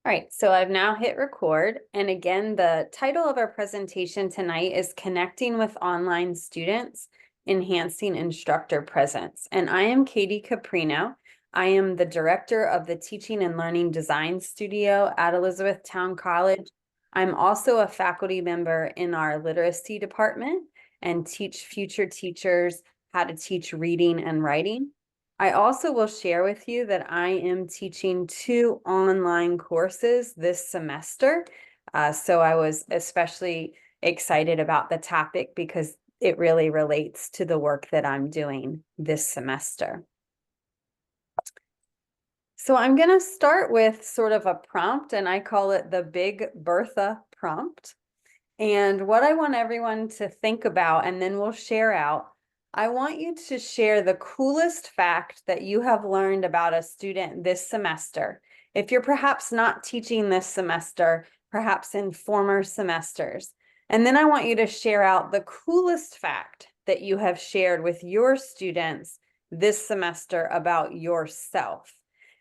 All right, so I've now hit record. And again, the title of our presentation tonight is Connecting with Online Students, Enhancing Instructor Presence. And I am Katie Caprino. I am the director of the Teaching and Learning Design Studio at Elizabethtown College. I'm also a faculty member in our literacy department and teach future teachers how to teach reading and writing. I also will share with you that I am teaching 2 online courses this semester. So I was especially excited about the topic because it really relates to the work that I'm doing this semester. So I'm going to start with sort of a prompt, and I call it the Big Bertha prompt. And what I want everyone to think about, and then we'll share out, I want you to share the coolest fact that you have learned about a student this semester. If you're perhaps not teaching this semester, perhaps in former semesters. And then I want you to share out the coolest fact that you have shared with your students this semester about yourself.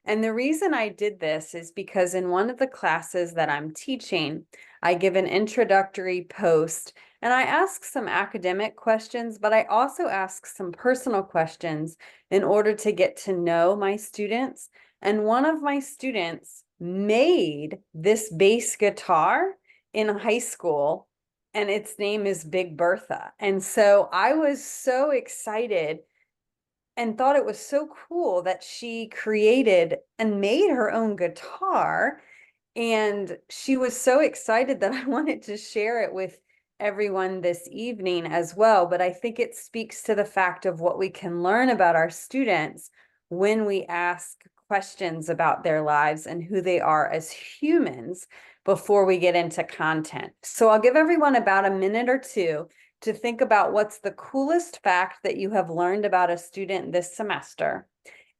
And the reason I did this is because in one of the classes that I'm teaching, I give an introductory post and I ask some academic questions, but I also ask some personal questions in order to get to know my students. And one of my students made this bass guitar in high school, and its name is Big Bertha. And so I was so excited and thought it was so cool that she created and made her own guitar. And she was so excited that I wanted to share it with everyone this evening as well. But I think it speaks to the fact of what we can learn about our students when we ask questions about their lives and who they are as humans before we get into content. So I'll give everyone about a minute or two to think about what's the coolest fact that you have learned about a student this semester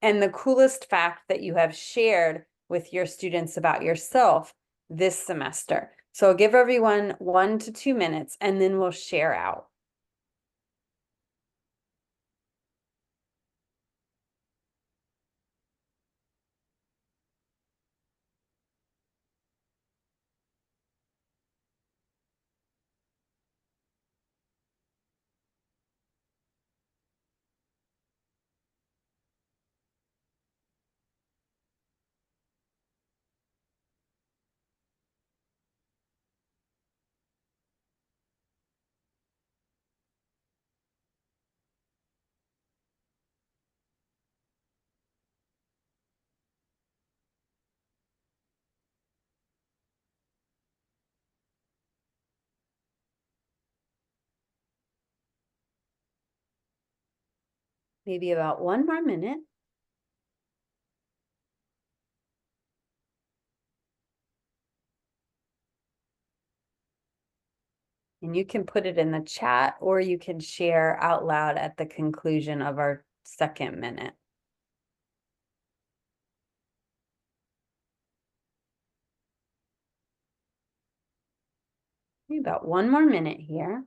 and the coolest fact that you have shared with your students about yourself this semester. So I'll give everyone 1 to 2 minutes and then we'll share out. Maybe about 1 more minute. And you can put it in the chat or you can share out loud at the conclusion of our 2nd minute. Maybe about 1 more minute here.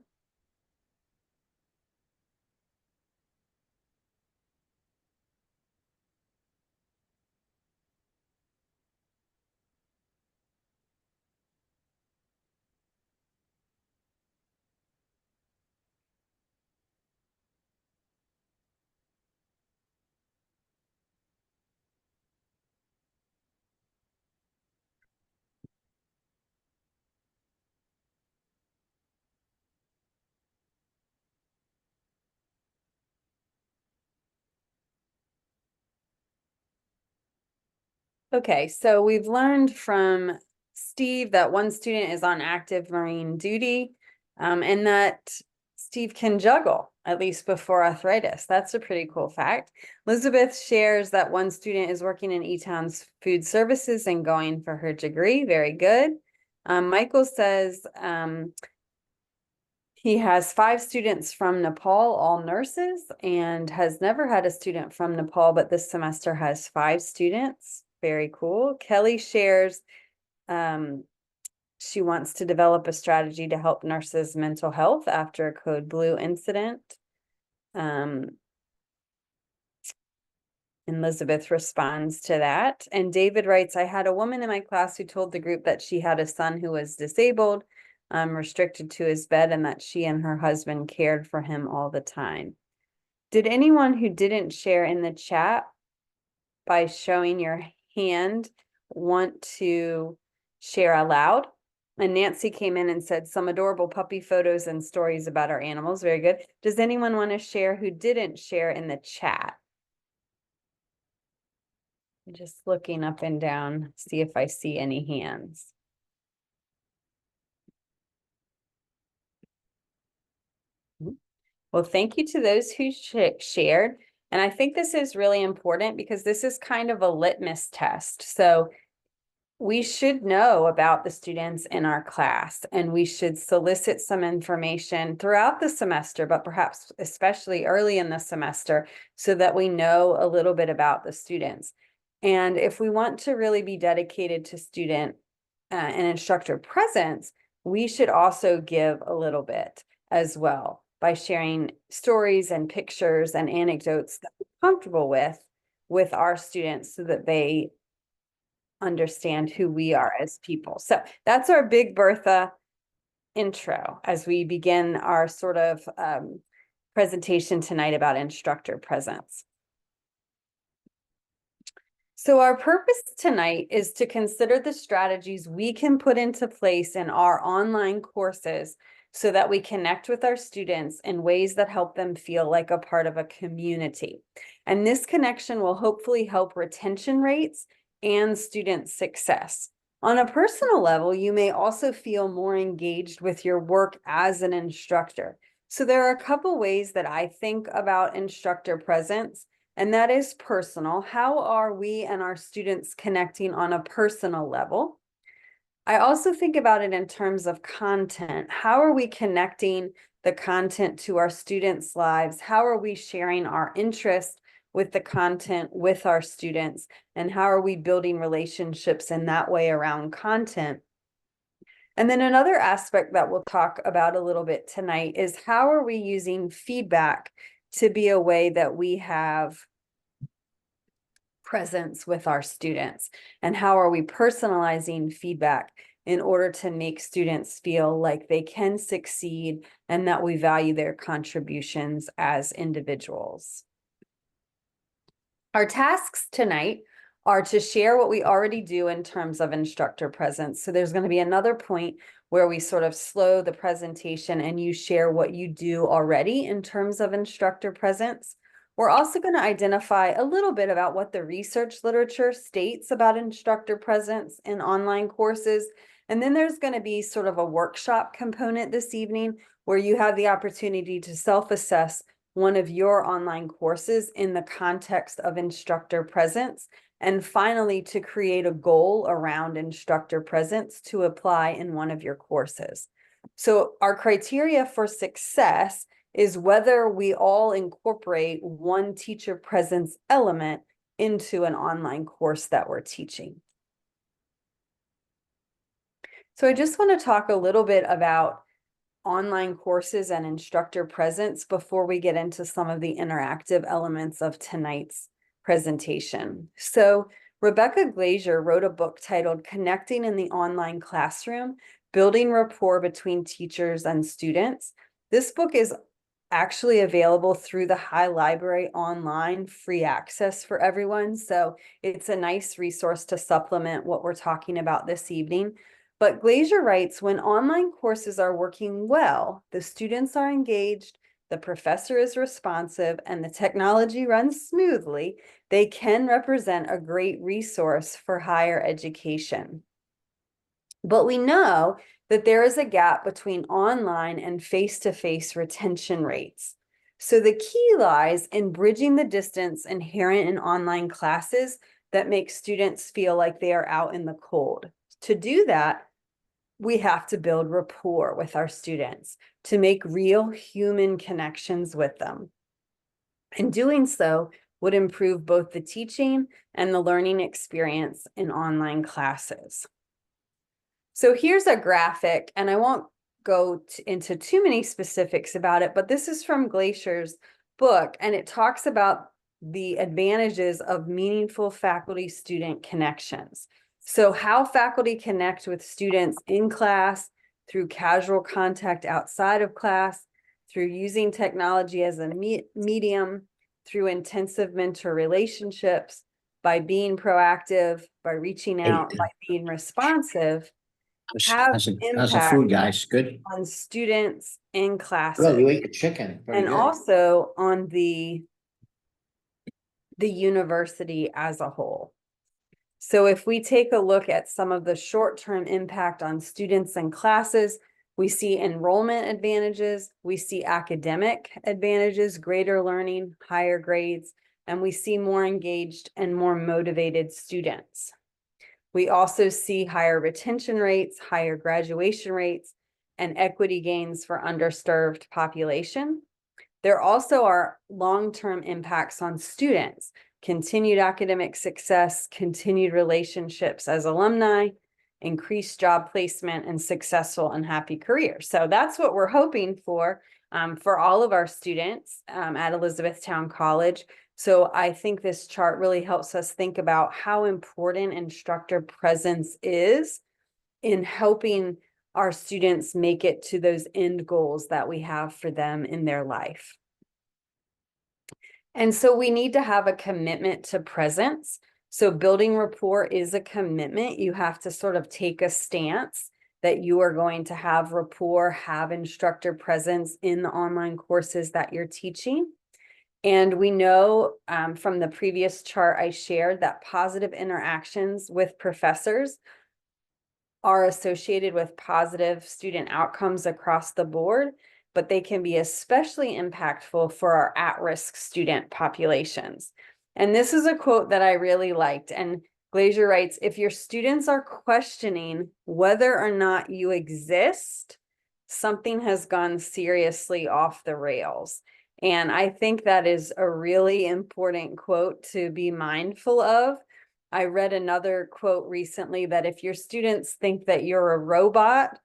Okay, so we've learned from Steve that one student is on active Marine duty, and that Steve can juggle, at least before arthritis. That's a pretty cool fact. Elizabeth shares that one student is working in E-Town's food services and going for her degree. Very good. Michael says he has 5 students from Nepal, all nurses, and has never had a student from Nepal, but this semester has 5 students. Very cool. Kelly shares she wants to develop a strategy to help nurses' mental health after a Code Blue incident. Elizabeth responds to that. And David writes, I had a woman in my class who told the group that she had a son who was disabled, restricted to his bed, and that she and her husband cared for him all the time. Did anyone who didn't share in the chat by showing your hand want to share aloud? And Nancy came in and said some adorable puppy photos and stories about our animals. Very good. Does anyone want to share who didn't share in the chat? Just looking up and down, see if I see any hands. Well, thank you to those who shared. And I think this is really important because this is kind of a litmus test. So we should know about the students in our class, and we should solicit some information throughout the semester, but perhaps especially early in the semester, so that we know a little bit about the students. And if we want to really be dedicated to student and instructor presence, we should also give a little bit as well by sharing stories and pictures and anecdotes that we're comfortable with our students, so that they understand who we are as people. So that's our Big Bertha intro as we begin our sort of presentation tonight about instructor presence. So our purpose tonight is to consider the strategies we can put into place in our online courses so that we connect with our students in ways that help them feel like a part of a community. And this connection will hopefully help retention rates and student success. On a personal level, you may also feel more engaged with your work as an instructor. So there are a couple ways that I think about instructor presence, and that is personal. How are we and our students connecting on a personal level? I also think about it in terms of content. How are we connecting the content to our students' lives? How are we sharing our interest with the content with our students? And how are we building relationships in that way around content? And then another aspect that we'll talk about a little bit tonight is how are we using feedback to be a way that we have presence with our students, and how are we personalizing feedback in order to make students feel like they can succeed and that we value their contributions as individuals. Our tasks tonight are to share what we already do in terms of instructor presence. So there's going to be another point where we sort of slow the presentation and you share what you do already in terms of instructor presence. We're also going to identify a little bit about what the research literature states about instructor presence in online courses. And then there's going to be sort of a workshop component this evening where you have the opportunity to self-assess one of your online courses in the context of instructor presence. And finally, to create a goal around instructor presence to apply in one of your courses. So our criteria for success is whether we all incorporate one teacher presence element into an online course that we're teaching. So I just want to talk a little bit about online courses and instructor presence before we get into some of the interactive elements of tonight's presentation. So Rebecca Glaser wrote a book titled Connecting in the Online Classroom, Building Rapport Between Teachers and Students. This book is actually available through the High Library online, free access for everyone. So it's a nice resource to supplement what we're talking about this evening. But Glaser writes, when online courses are working well, the students are engaged, the professor is responsive, and the technology runs smoothly, they can represent a great resource for higher education. But we know that there is a gap between online and face-to-face retention rates. So the key lies in bridging the distance inherent in online classes that make students feel like they are out in the cold. To do that, we have to build rapport with our students to make real human connections with them. And doing so would improve both the teaching and the learning experience in online classes. So here's a graphic, and I won't go into too many specifics about it, but this is from Glaser's book, and it talks about the advantages of meaningful faculty-student connections. So how faculty connect with students in class, through casual contact outside of class, through using technology as a medium, through intensive mentor relationships, by being proactive, by reaching out, by being responsive, have How's the food, impact guys? Good? on students in Well, classes you ate the chicken. Very and good. also on the university as a whole. So if we take a look at some of the short-term impact on students and classes, we see enrollment advantages, we see academic advantages, greater learning, higher grades, and we see more engaged and more motivated students. We also see higher retention rates, higher graduation rates, and equity gains for underserved population. There also are long-term impacts on students, continued academic success, continued relationships as alumni, increased job placement, and successful and happy careers. So that's what we're hoping for all of our students at Elizabethtown College. So I think this chart really helps us think about how important instructor presence is in helping our students make it to those end goals that we have for them in their life. And so we need to have a commitment to presence. So building rapport is a commitment. You have to sort of take a stance that you are going to have rapport, have instructor presence in the online courses that you're teaching. And we know from the previous chart I shared that positive interactions with professors are associated with positive student outcomes across the board, but they can be especially impactful for our at-risk student populations. And this is a quote that I really liked. And Glazier writes, if your students are questioning whether or not you exist, something has gone seriously off the rails. And I think that is a really important quote to be mindful of. I read another quote recently that if your students think that you're a robot,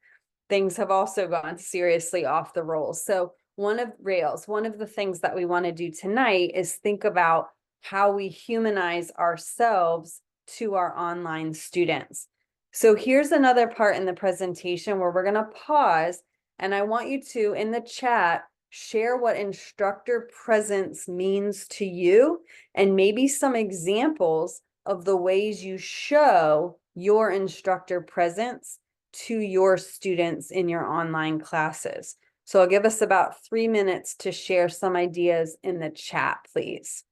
things have also gone seriously off the rails. So one of the things that we want to do tonight is think about how we humanize ourselves to our online students. So here's another part in the presentation where we're going to pause, and I want you to, in the chat, share what instructor presence means to you and maybe some examples of the ways you show your instructor presence to your students in your online classes. So I'll give us about 3 minutes to share some ideas in the chat, please.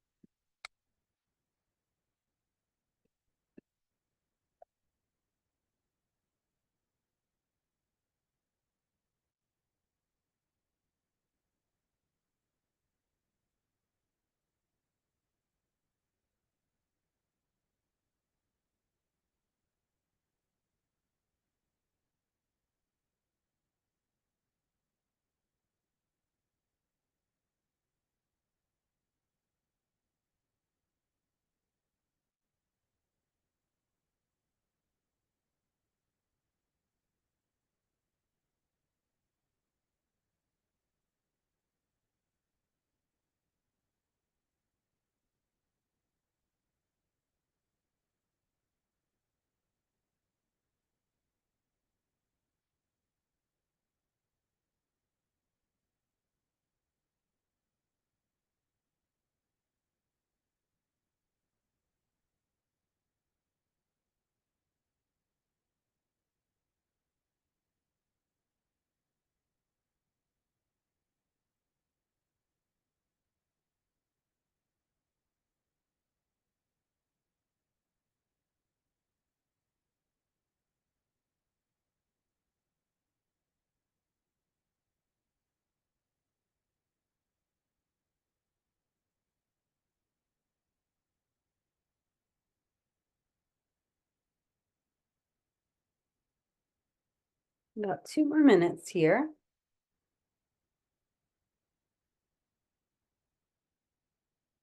About 2 more minutes here.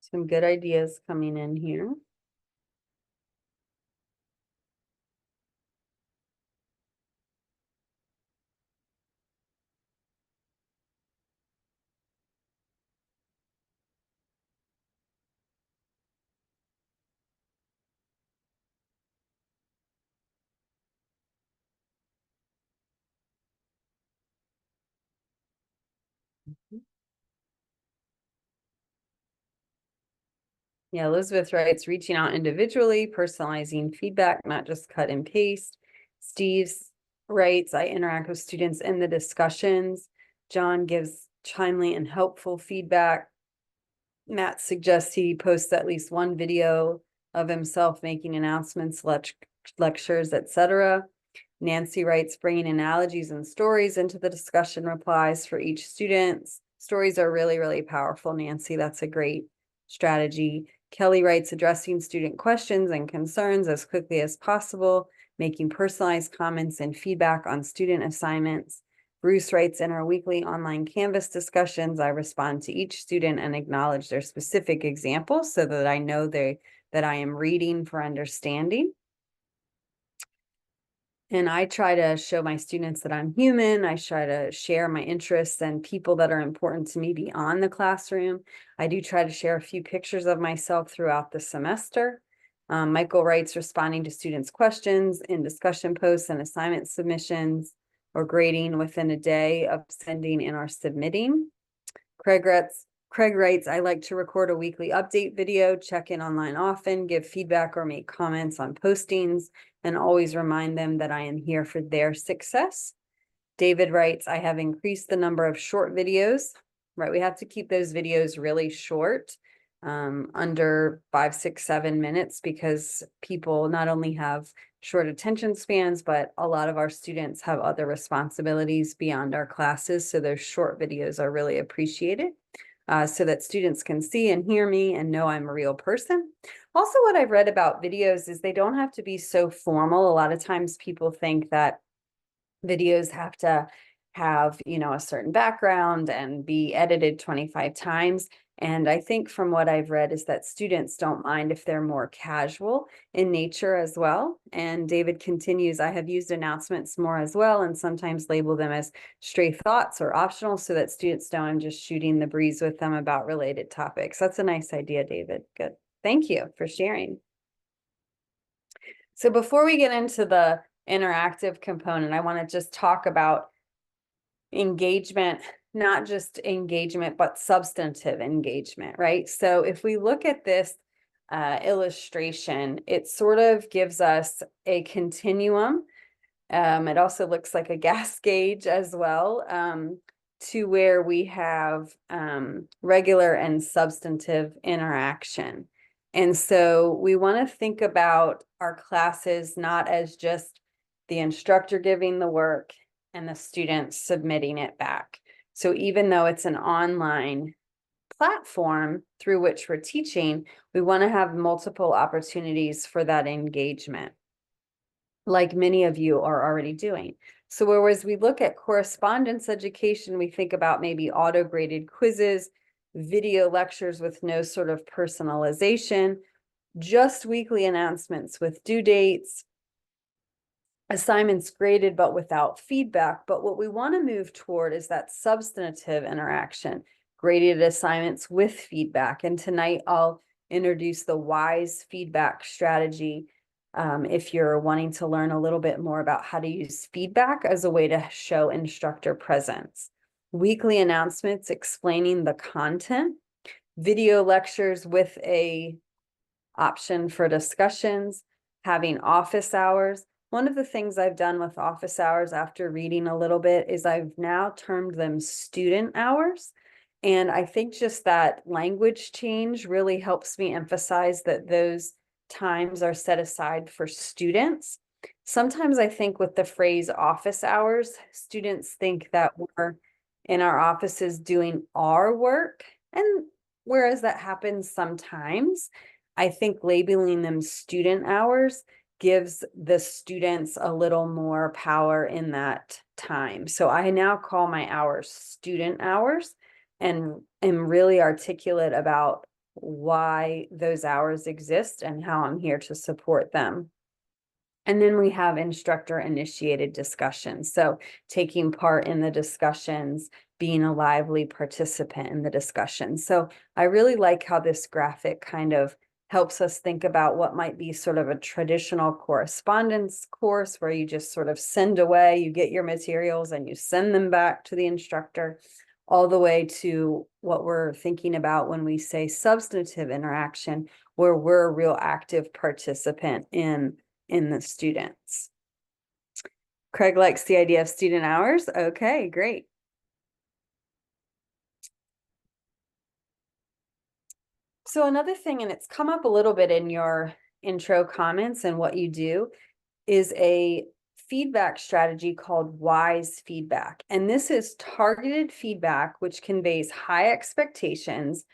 Some good ideas coming in here. Yeah, Elizabeth writes, reaching out individually, personalizing feedback, not just cut and paste. Steve's writes, I interact with students in the discussions. John gives timely and helpful feedback. Matt suggests he posts at least one video of himself making announcements, lectures, etc. Nancy writes, bringing analogies and stories into the discussion replies for each student. Stories are really, really powerful, Nancy. That's a great strategy. Kelly writes, addressing student questions and concerns as quickly as possible, making personalized comments and feedback on student assignments. Bruce writes, in our weekly online Canvas discussions, I respond to each student and acknowledge their specific examples so that I know that I am reading for understanding. And I try to show my students that I'm human. I try to share my interests and people that are important to me beyond the classroom. I do try to share a few pictures of myself throughout the semester. Michael writes, responding to students' questions in discussion posts and assignment submissions or grading within a day of sending and or submitting. Craig writes, I like to record a weekly update video, check in online often, give feedback or make comments on postings, and always remind them that I am here for their success. David writes, I have increased the number of short videos, right? We have to keep those videos really short, under 5, 6, 7 minutes, because people not only have short attention spans, but a lot of our students have other responsibilities beyond our classes. So those short videos are really appreciated. So that students can see and hear me and know I'm a real person. Also, what I've read about videos is they don't have to be so formal. A lot of times people think that videos have to have, a certain background and be edited 25 times. And I think from what I've read is that students don't mind if they're more casual in nature as well. And David continues, I have used announcements more as well and sometimes label them as stray thoughts or optional so that students know I'm just shooting the breeze with them about related topics. That's a nice idea, David. Good. Thank you for sharing. So before we get into the interactive component, I want to just talk about engagement, not just engagement, but substantive engagement, right? So if we look at this illustration, it sort of gives us a continuum. It also looks like a gas gauge as well, to where we have regular and substantive interaction. And so we want to think about our classes not as just the instructor giving the work and the students submitting it back. So even though it's an online platform through which we're teaching, we want to have multiple opportunities for that engagement, like many of you are already doing. So whereas we look at correspondence education, we think about maybe auto-graded quizzes, video lectures with no sort of personalization, just weekly announcements with due dates, assignments graded but without feedback. But what we want to move toward is that substantive interaction, graded assignments with feedback. And tonight I'll introduce the WISE feedback strategy. If you're wanting to learn a little bit more about how to use feedback as a way to show instructor presence. Weekly announcements explaining the content, video lectures with a option for discussions, having office hours. One of the things I've done with office hours after reading a little bit is I've now termed them student hours. And I think just that language change really helps me emphasize that those times are set aside for students. Sometimes I think with the phrase office hours, students think that we're in our offices doing our work. And whereas that happens sometimes, I think labeling them student hours gives the students a little more power in that time. So I now call my hours student hours and am really articulate about why those hours exist and how I'm here to support them. And then we have instructor initiated discussions. So taking part in the discussions, being a lively participant in the discussion. So I really like how this graphic kind of helps us think about what might be sort of a traditional correspondence course where you just sort of send away, you get your materials and you send them back to the instructor. all the way to what we're thinking about when we say substantive interaction, where we're a real active participant in the students. Craig likes the idea of student hours. Okay, great. So another thing, and it's come up a little bit in your intro comments and what you do, is a feedback strategy called WISE feedback. And this is targeted feedback, which conveys high expectations,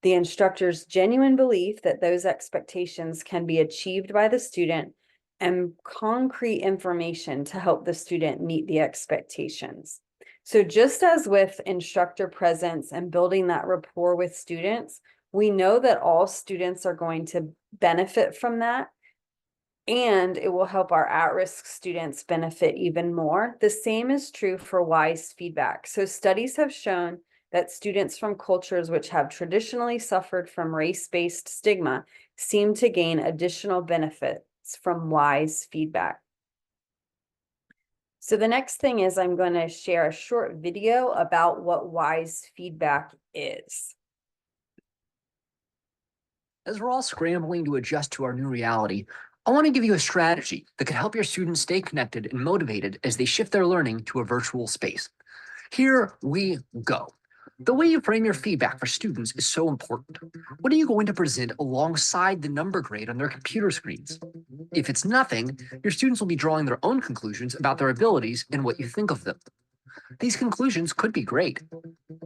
the instructor's genuine belief that those expectations can be achieved by the student, and concrete information to help the student meet the expectations. So just as with instructor presence and building that rapport with students, we know that all students are going to benefit from that, and it will help our at-risk students benefit even more. The same is true for WISE feedback. So studies have shown that students from cultures which have traditionally suffered from race-based stigma seem to gain additional benefits from WISE feedback. So the next thing is I'm going to share a short video about what WISE feedback is. As we're all scrambling to adjust to our new reality, I want to give you a strategy that could help your students stay connected and motivated as they shift their learning to a virtual space. Here we go. The way you frame your feedback for students is so important. What are you going to present alongside the number grade on their computer screens? If it's nothing, your students will be drawing their own conclusions about their abilities and what you think of them. These conclusions could be great,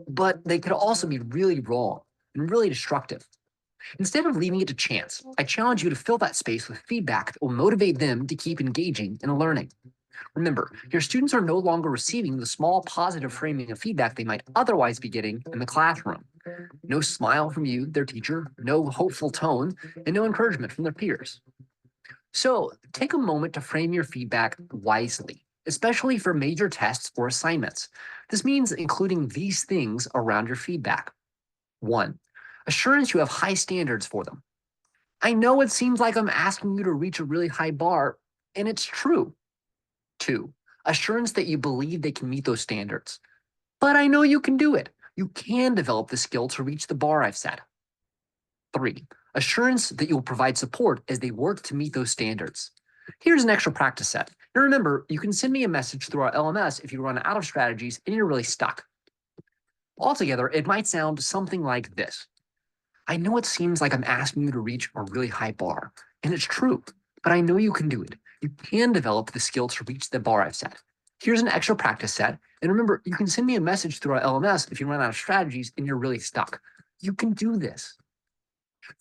but they could also be really wrong and really destructive. Instead of leaving it to chance, I challenge you to fill that space with feedback that will motivate them to keep engaging and learning. Remember, your students are no longer receiving the small positive framing of feedback they might otherwise be getting in the classroom. No smile from you, their teacher, no hopeful tone, and no encouragement from their peers. So take a moment to frame your feedback wisely, especially for major tests or assignments. This means including these things around your feedback. 1. Assurance you have high standards for them. I know it seems like I'm asking you to reach a really high bar, and it's true. 2. Assurance that you believe they can meet those standards. But I know you can do it. You can develop the skill to reach the bar I've set. 3. Assurance that you'll provide support as they work to meet those standards. Here's an extra practice set. And remember, you can send me a message through our LMS if you run out of strategies and you're really stuck. Altogether, it might sound something like this. I know it seems like I'm asking you to reach a really high bar, and it's true, but I know you can do it. You can develop the skill to reach the bar I've set. Here's an extra practice set, and remember, you can send me a message through our LMS if you run out of strategies and you're really stuck. You can do this.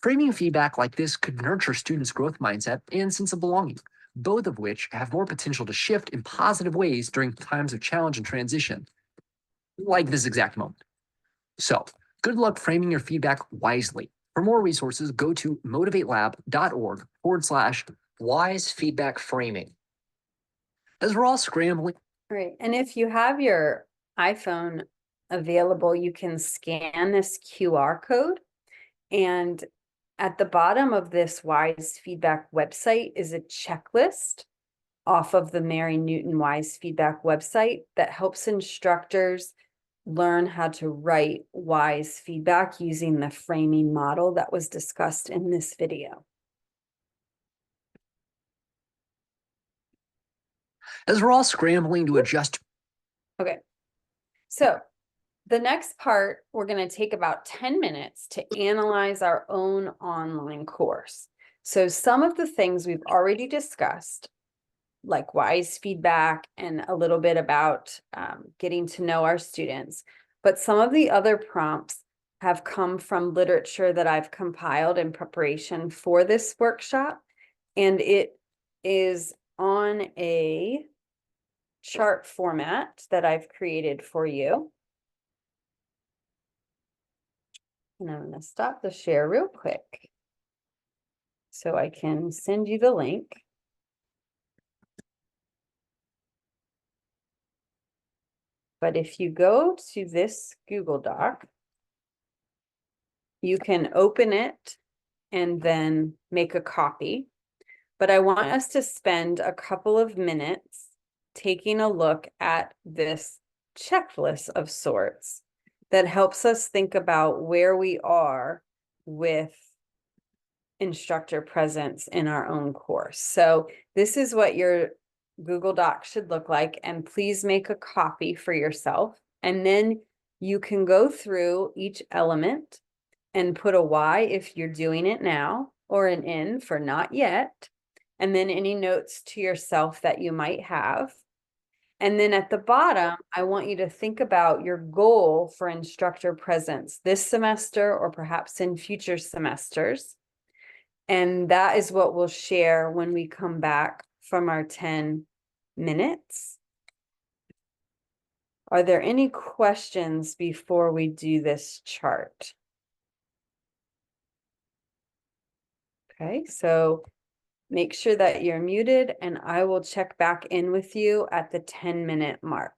Framing feedback like this could nurture students' growth mindset and sense of belonging, both of which have more potential to shift in positive ways during times of challenge and transition, like this exact moment. So, good luck framing your feedback wisely. For more resources, go to motivatelab.org/wise feedback framing. As we're all scrambling. Right. And if you have your iPhone available, you can scan this QR code. And at the bottom of this WISE feedback website is a checklist off of the Mary Newton WISE feedback website that helps instructors learn how to write WISE feedback using the framing model that was discussed in this video. As we're all scrambling to adjust. Okay, so the next part, we're going to take about 10 minutes to analyze our own online course. So some of the things we've already discussed, like WISE feedback and a little bit about getting to know our students. But some of the other prompts have come from literature that I've compiled in preparation for this workshop. And it is on a chart format that I've created for you. And I'm going to stop the share real quick so I can send you the link. But if you go to this Google Doc, you can open it and then make a copy. But I want us to spend a couple of minutes taking a look at this checklist of sorts that helps us think about where we are with instructor presence in our own course. So this is what your Google Doc should look like, and please make a copy for yourself. And then you can go through each element and put a Y if you're doing it now, or an N for not yet, and then any notes to yourself that you might have. And then at the bottom, I want you to think about your goal for instructor presence this semester or perhaps in future semesters. And that is what we'll share when we come back from our 10 minutes. Are there any questions before we do this chart? Okay, so make sure that you're muted and I will check back in with you at the 10-minute mark.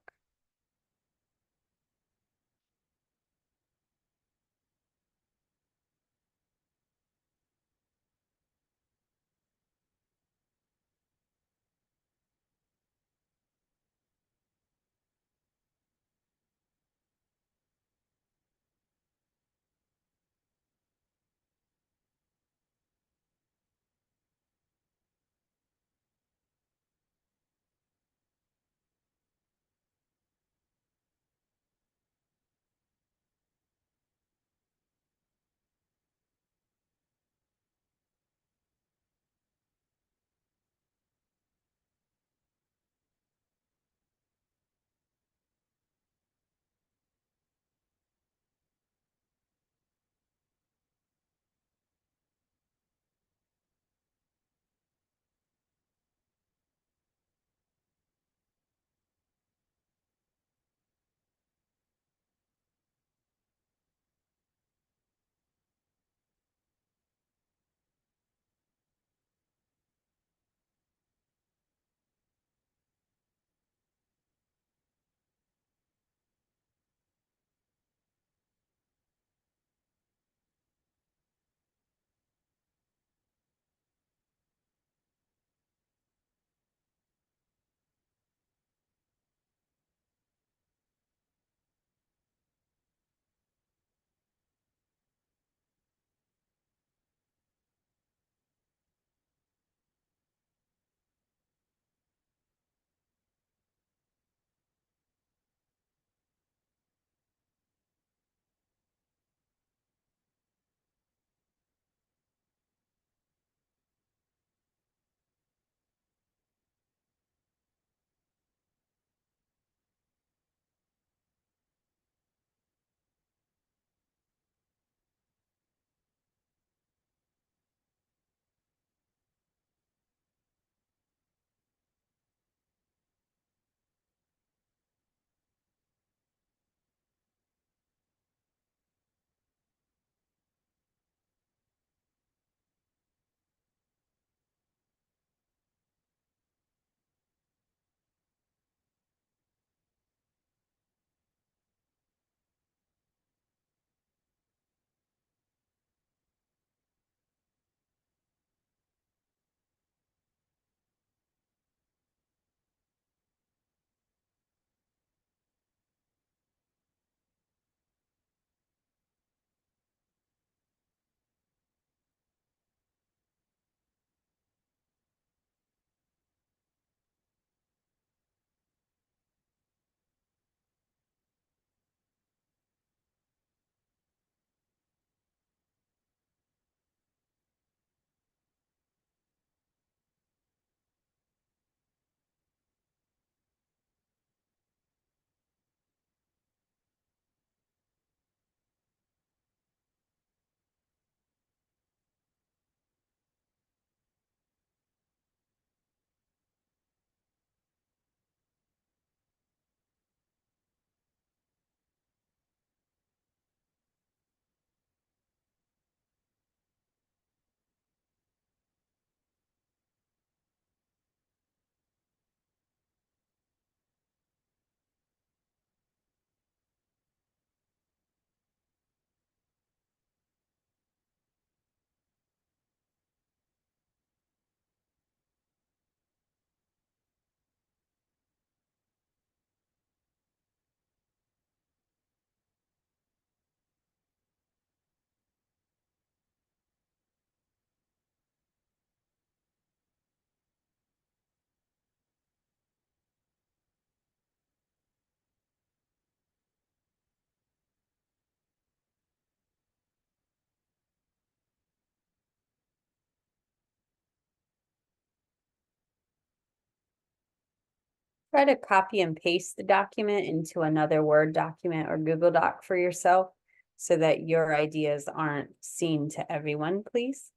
try to copy and paste the document into another Word document or Google Doc for yourself so that your ideas aren't seen to everyone, please?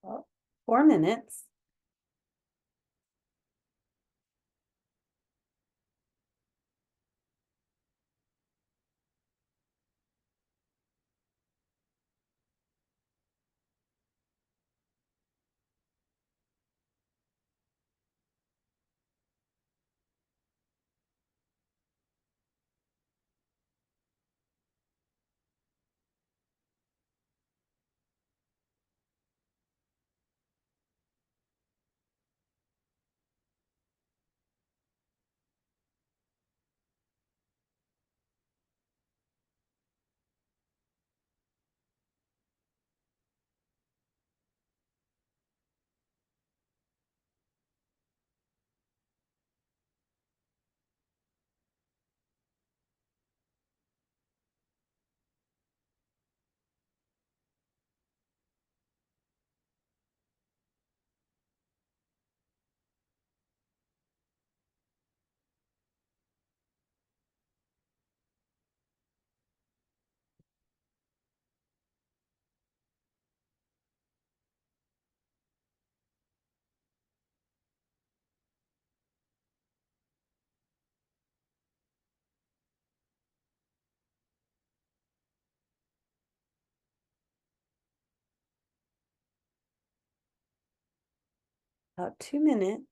Well, 4 minutes. About 2 minutes.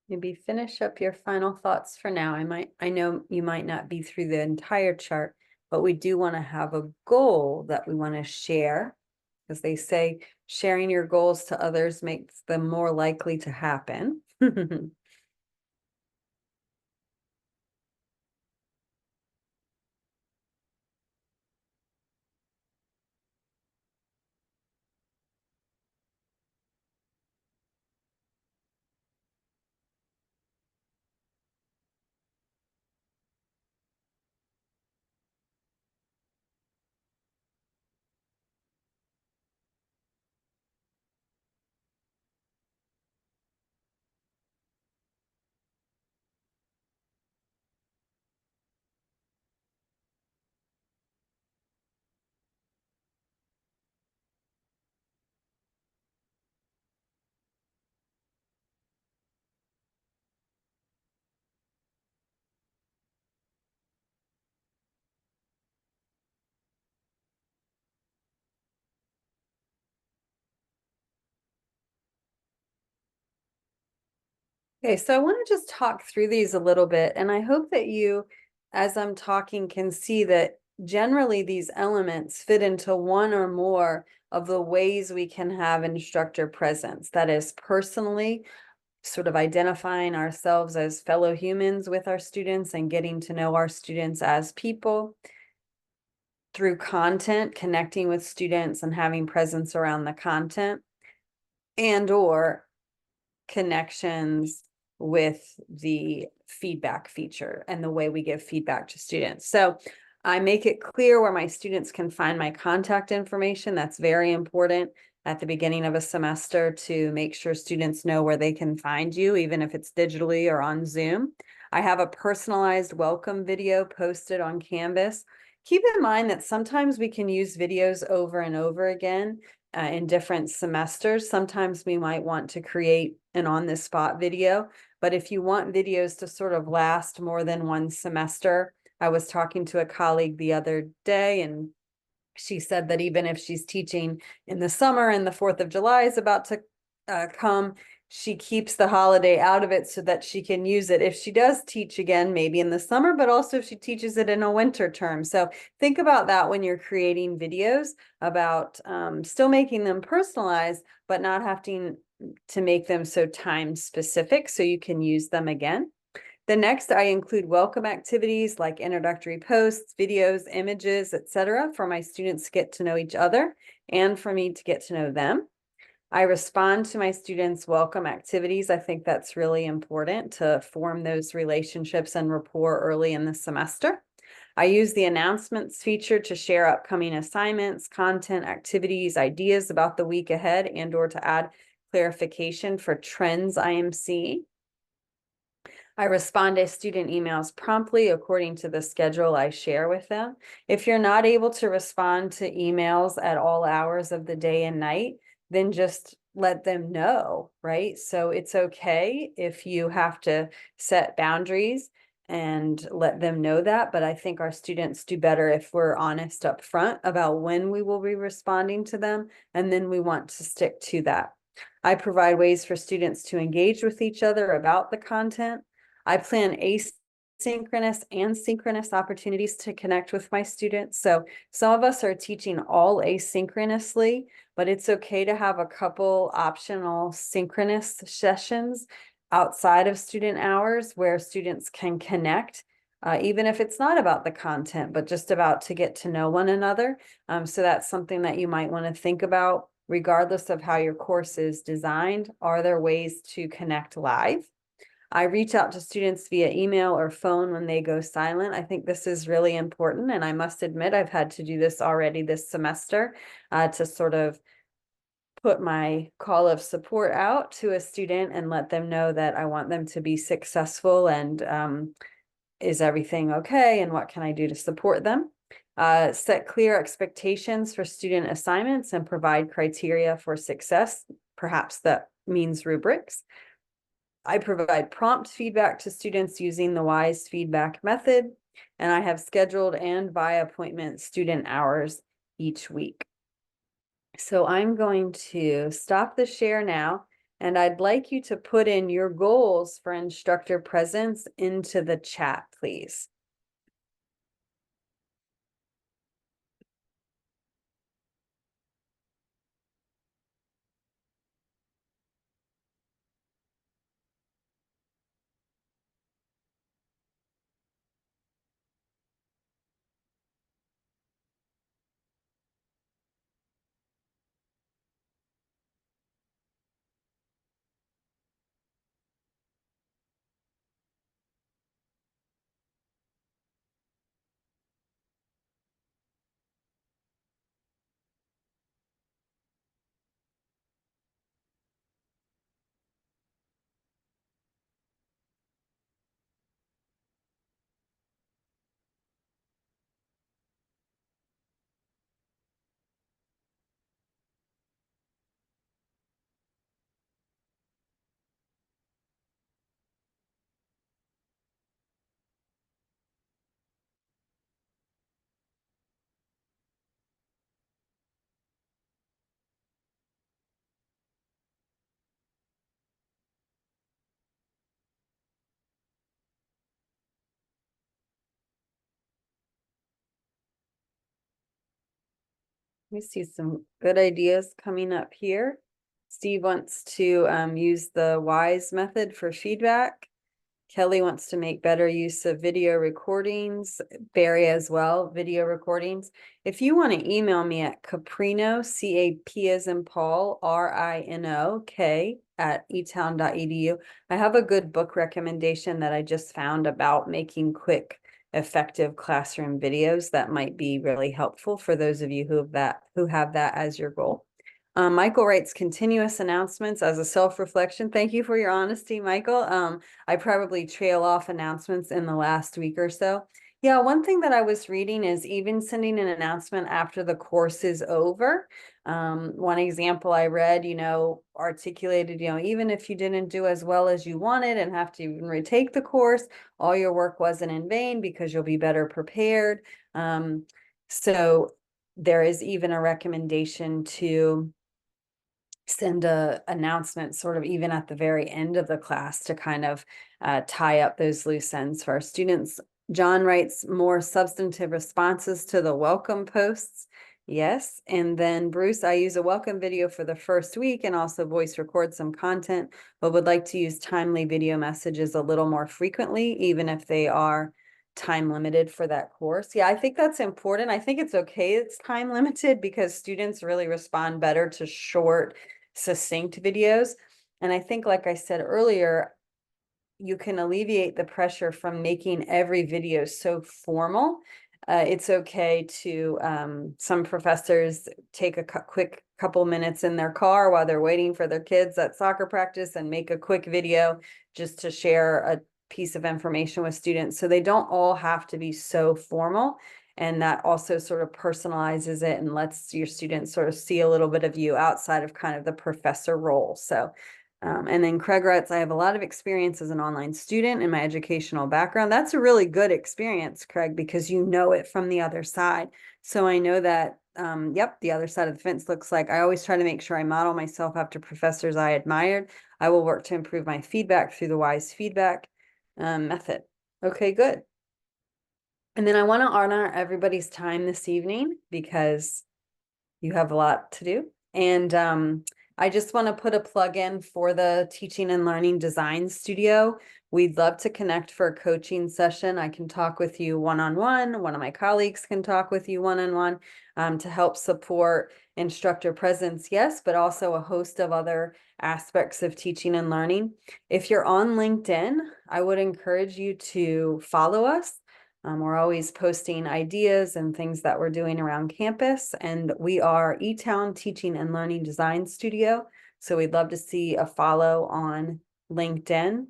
Maybe finish up your final thoughts for now. I know you might not be through the entire chart, but we do want to have a goal that we want to share. As they say, sharing your goals to others makes them more likely to happen. Okay, so I want to just talk through these a little bit, and I hope that you, as I'm talking, can see that generally these elements fit into one or more of the ways we can have instructor presence. That is personally, sort of identifying ourselves as fellow humans with our students and getting to know our students as people. Through content, connecting with students and having presence around the content, and or connections with the feedback feature and the way we give feedback to students. So I make it clear where my students can find my contact information. That's very important at the beginning of a semester to make sure students know where they can find you, even if it's digitally or on Zoom. I have a personalized welcome video posted on Canvas. Keep in mind that sometimes we can use videos over and over again in different semesters. Sometimes we might want to create an on-the-spot video, but if you want videos to sort of last more than one semester, I was talking to a colleague the other day, and she said that even if she's teaching in the summer and the 4th of July is about to come, she keeps the holiday out of it so that she can use it if she does teach again, maybe in the summer, but also if she teaches it in a winter term. So think about that when you're creating videos, about still making them personalized, but not having to make them so time specific so you can use them again. The next, I include welcome activities like introductory posts, videos, images, etc., for my students to get to know each other and for me to get to know them. I respond to my students' welcome activities. I think that's really important to form those relationships and rapport early in the semester. I use the announcements feature to share upcoming assignments, content, activities, ideas about the week ahead, and or to add clarification for trends I am seeing. I respond to student emails promptly according to the schedule I share with them. If you're not able to respond to emails at all hours of the day and night, then just let them know, right? So it's okay if you have to set boundaries and let them know that, but I think our students do better if we're honest up front about when we will be responding to them, and then we want to stick to that. I provide ways for students to engage with each other about the content. I plan asynchronous and synchronous opportunities to connect with my students. So some of us are teaching all asynchronously, but it's okay to have a couple optional synchronous sessions outside of student hours where students can connect, even if it's not about the content, but just about to get to know one another. So that's something that you might want to think about regardless of how your course is designed. Are there ways to connect live? I reach out to students via email or phone when they go silent. I think this is really important, and I must admit I've had to do this already this semester to sort of put my call of support out to a student and let them know that I want them to be successful, and is everything okay, and what can I do to support them? Set clear expectations for student assignments and provide criteria for success. Perhaps that means rubrics. I provide prompt feedback to students using the WISE feedback method, and I have scheduled and by appointment student hours each week. So I'm going to stop the share now, and I'd like you to put in your goals for instructor presence into the chat, please. We see some good ideas coming up here. Steve wants to use the WISE method for feedback. Kelly wants to make better use of video recordings. Barry as well, video recordings. If you want to email me at Caprino, C-A-P as in Paul, R-I-N-O-K @etown.edu. I have a good book recommendation that I just found about making quick, effective classroom videos that might be really helpful for those of you who have that as your goal. Michael writes continuous announcements as a self-reflection. Thank you for your honesty, Michael. I probably trail off announcements in the last week or so. Yeah, one thing that I was reading is even sending an announcement after the course is over. One example I read, articulated, even if you didn't do as well as you wanted and have to even retake the course, all your work wasn't in vain because you'll be better prepared. So there is even a recommendation to send a announcement sort of even at the very end of the class to kind of tie up those loose ends for our students. John writes more substantive responses to the welcome posts. Yes. And then Bruce, I use a welcome video for the first week and also voice record some content, but would like to use timely video messages a little more frequently, even if they are time limited for that course. Yeah, I think that's important. I think it's okay it's time limited because students really respond better to short, succinct videos. And I think, like I said earlier, you can alleviate the pressure from making every video so formal. It's okay to, some professors take a quick couple minutes in their car while they're waiting for their kids at soccer practice and make a quick video just to share a piece of information with students. So they don't all have to be so formal. And that also sort of personalizes it and lets your students sort of see a little bit of you outside of kind of the professor role. So and then Craig writes, I have a lot of experience as an online student in my educational background. That's a really good experience, Craig, because you know it from the other side. So I know that, yep, the other side of the fence looks like I always try to make sure I model myself after professors I admired. I will work to improve my feedback through the WISE feedback method. Okay, good. And then I want to honor everybody's time this evening because you have a lot to do. And I just want to put a plug in for the Teaching and Learning Design Studio. We'd love to connect for a coaching session. I can talk with you one-on-one. One of my colleagues can talk with you one-on-one to help support instructor presence, yes, but also a host of other aspects of teaching and learning. If you're on LinkedIn, I would encourage you to follow us. We're always posting ideas and things that we're doing around campus, and we are eTown Teaching and Learning Design Studio. So we'd love to see a follow on LinkedIn.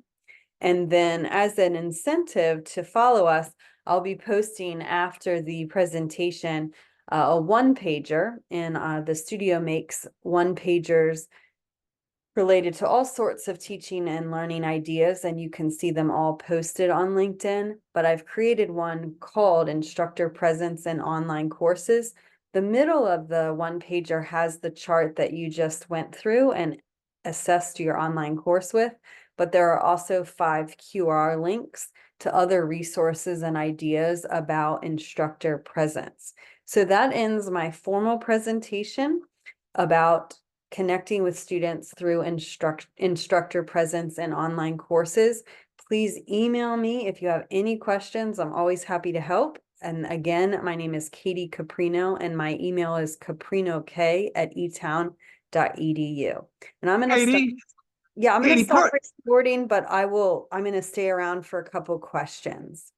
And then as an incentive to follow us, I'll be posting after the presentation a one-pager, and the studio makes one-pagers related to all sorts of teaching and learning ideas, and you can see them all posted on LinkedIn. But I've created one called Instructor Presence in Online Courses. The middle of the one pager has the chart that you just went through and assessed your online course with, but there are also 5 QR links to other resources and ideas about instructor presence. So that ends my formal presentation about connecting with students through instructor presence and online courses. Please email me if you have any questions. I'm always happy to help. And again, my name is Katie Caprino, and my email is caprinok@etown.edu. And I'm going to stop. Yeah, I'm going to stop recording, but I'm going to stay around for a couple questions.